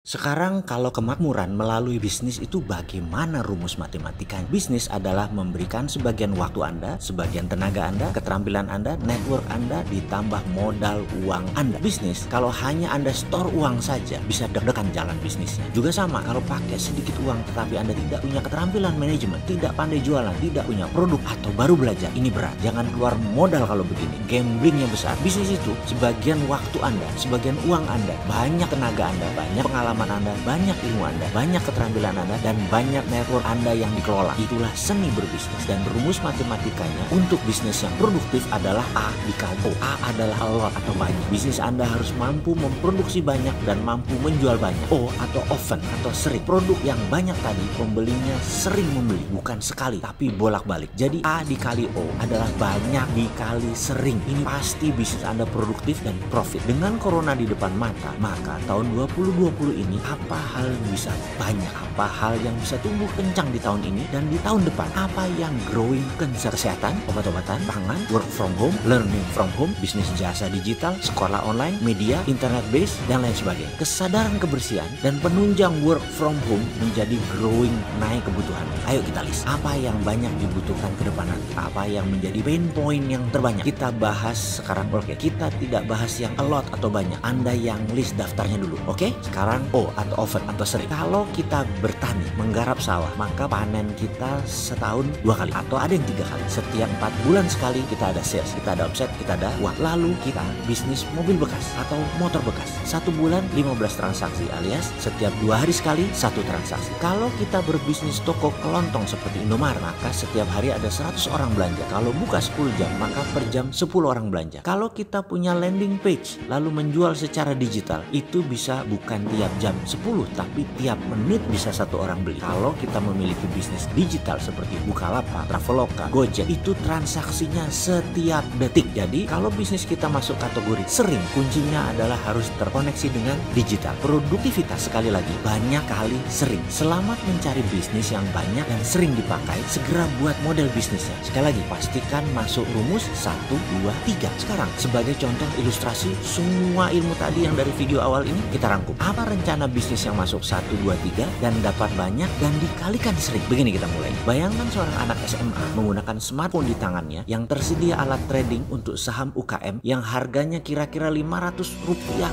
Sekarang kalau kemakmuran melalui bisnis itu bagaimana rumus matematikanya? Bisnis adalah memberikan sebagian waktu Anda, sebagian tenaga Anda, keterampilan Anda, network Anda, ditambah modal uang Anda. Bisnis, kalau hanya Anda store uang saja, bisa deg-degan jalan bisnisnya. Juga sama, kalau pakai sedikit uang tetapi Anda tidak punya keterampilan manajemen, tidak pandai jualan, tidak punya produk, atau baru belajar, ini berat. Jangan keluar modal kalau begini, gamblingnya besar. Bisnis itu sebagian waktu Anda, sebagian uang Anda, banyak tenaga Anda, banyak pengalaman Anda, banyak ilmu Anda, banyak keterampilan Anda, dan banyak network Anda yang dikelola. Itulah seni berbisnis. Dan rumus matematikanya untuk bisnis yang produktif adalah A dikali O. A adalah a lot atau banyak. Bisnis Anda harus mampu memproduksi banyak dan mampu menjual banyak. O atau often atau sering. Produk yang banyak tadi pembelinya sering membeli, bukan sekali tapi bolak-balik. Jadi A dikali O adalah banyak dikali sering. Ini pasti bisnis Anda produktif dan profit. Dengan corona di depan mata, maka tahun 2020 ini apa hal yang bisa banyak, apa hal yang bisa tumbuh kencang di tahun ini dan di tahun depan, apa yang growing kesehatan, obat-obatan, pangan, work from home, learning from home, bisnis jasa digital, sekolah online, media, internet base, dan lain sebagainya. Kesadaran kebersihan dan penunjang work from home menjadi growing, naik kebutuhan. Ayo kita list apa yang banyak dibutuhkan ke depan nanti, apa yang menjadi pain point yang terbanyak. Kita bahas sekarang. Oke, kita tidak bahas yang a lot atau banyak. Anda yang list daftarnya dulu. Oke, sekarang O atau often atau sering. Kalau kita bertani, menggarap sawah, maka panen kita setahun 2 kali atau ada yang 3 kali. Setiap 4 bulan sekali kita ada sales, kita ada offset, kita ada uang. Lalu kita bisnis mobil bekas atau motor bekas. 1 bulan 15 transaksi alias setiap 2 hari sekali 1 transaksi. Kalau kita berbisnis toko kelontong seperti Indomaret, maka setiap hari ada 100 orang belanja. Kalau buka 10 jam, maka per jam 10 orang belanja. Kalau kita punya landing page lalu menjual secara digital, itu bisa bukan tiap jam 10 tapi tiap menit bisa 1 orang beli. Kalau kita memiliki bisnis digital seperti Bukalapak, Traveloka, Gojek, itu transaksinya setiap detik. Jadi kalau bisnis kita masuk kategori sering, kuncinya adalah harus terkoneksi dengan digital. Produktivitas sekali lagi banyak kali sering. Selamat mencari bisnis yang banyak dan sering dipakai. Segera buat model bisnisnya. Sekali lagi pastikan masuk rumus 1, 2, 3. Sekarang sebagai contoh ilustrasi semua ilmu tadi yang dari video awal ini kita rangkum. Apa rencana bisnis yang masuk 1, 2, 3 dan dapat banyak dan dikalikan sering? Begini kita mulai. Bayangkan seorang anak SMA menggunakan smartphone di tangannya yang tersedia alat trading untuk saham UKM yang harganya kira-kira Rp500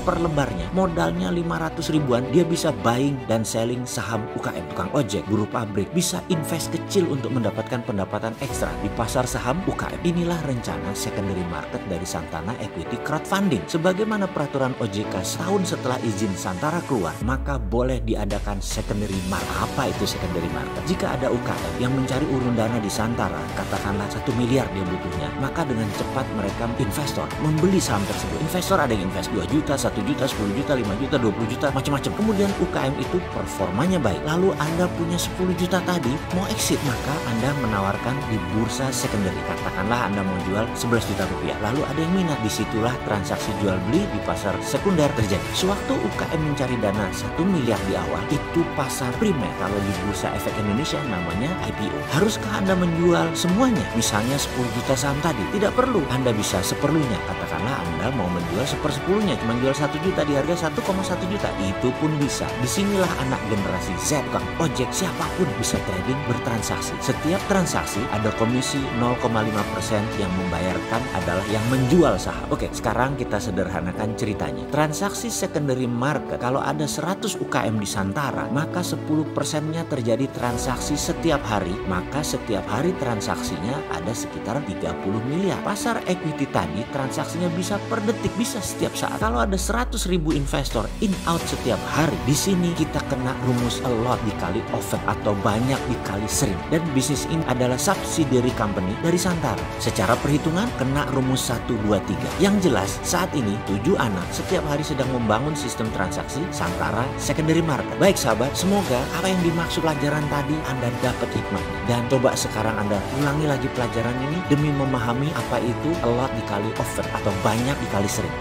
per lembarnya. Modalnya 500 ribuan, dia bisa buying dan selling saham UKM. Tukang ojek, buruh pabrik bisa invest kecil untuk mendapatkan pendapatan ekstra di pasar saham UKM. Inilah rencana secondary market dari Santana Equity Crowdfunding. Sebagaimana peraturan OJK setahun setelah izin Santara keluar, maka boleh diadakan secondary market. Apa itu secondary market? Jika ada UKM yang mencari urun dana di Santara, katakanlah 1 miliar dia butuhnya, maka dengan cepat mereka investor membeli saham tersebut. Investor ada yang invest 2 juta, 1 juta, 10 juta, 5 juta, 20 juta, macam-macam. Kemudian UKM itu performanya baik. Lalu Anda punya 10 juta tadi, mau exit, maka Anda menawarkan di bursa secondary. Katakanlah Anda mau jual 11 juta rupiah. Lalu ada yang minat, disitulah transaksi jual beli di pasar sekunder terjadi. Sewaktu UKM mencari dana 1 miliar di awal, itu pasar primer. Kalau di Bursa Efek Indonesia namanya IPO. Haruskah Anda menjual semuanya? Misalnya 10 juta saham tadi. Tidak perlu. Anda bisa seperlunya. Katakanlah Anda mau menjual 1/10-nya, cuma jual 1 juta di harga 1,1 juta. Itu pun bisa. Disinilah anak generasi Z, tukang ojek, siapapun bisa trading, bertransaksi. Setiap transaksi ada komisi 0,5% yang membayarkan adalah yang menjual saham. Oke, sekarang kita sederhanakan ceritanya. Transaksi secondary market, kalau ada 100 UKM di Santara, maka 10%-nya terjadi transaksi setiap hari, maka setiap hari transaksinya ada sekitar 30 miliar. Pasar equity tadi transaksinya bisa per detik, bisa setiap saat. Kalau ada 100.000 investor in out setiap hari, di sini kita kena rumus a lot dikali often atau banyak dikali sering. Dan bisnis ini adalah subsidiary company dari Santara. Secara perhitungan kena rumus 1, 2, 3. Yang jelas saat ini 7 anak setiap hari sedang membangun sistem transaksi Santara secondary market. Baik sahabat, semoga apa yang dimaksud pelajaran tadi Anda dapat hikmahnya. Dan coba sekarang Anda ulangi lagi pelajaran ini demi memahami apa itu a lot dikali often atau banyak dikali sering.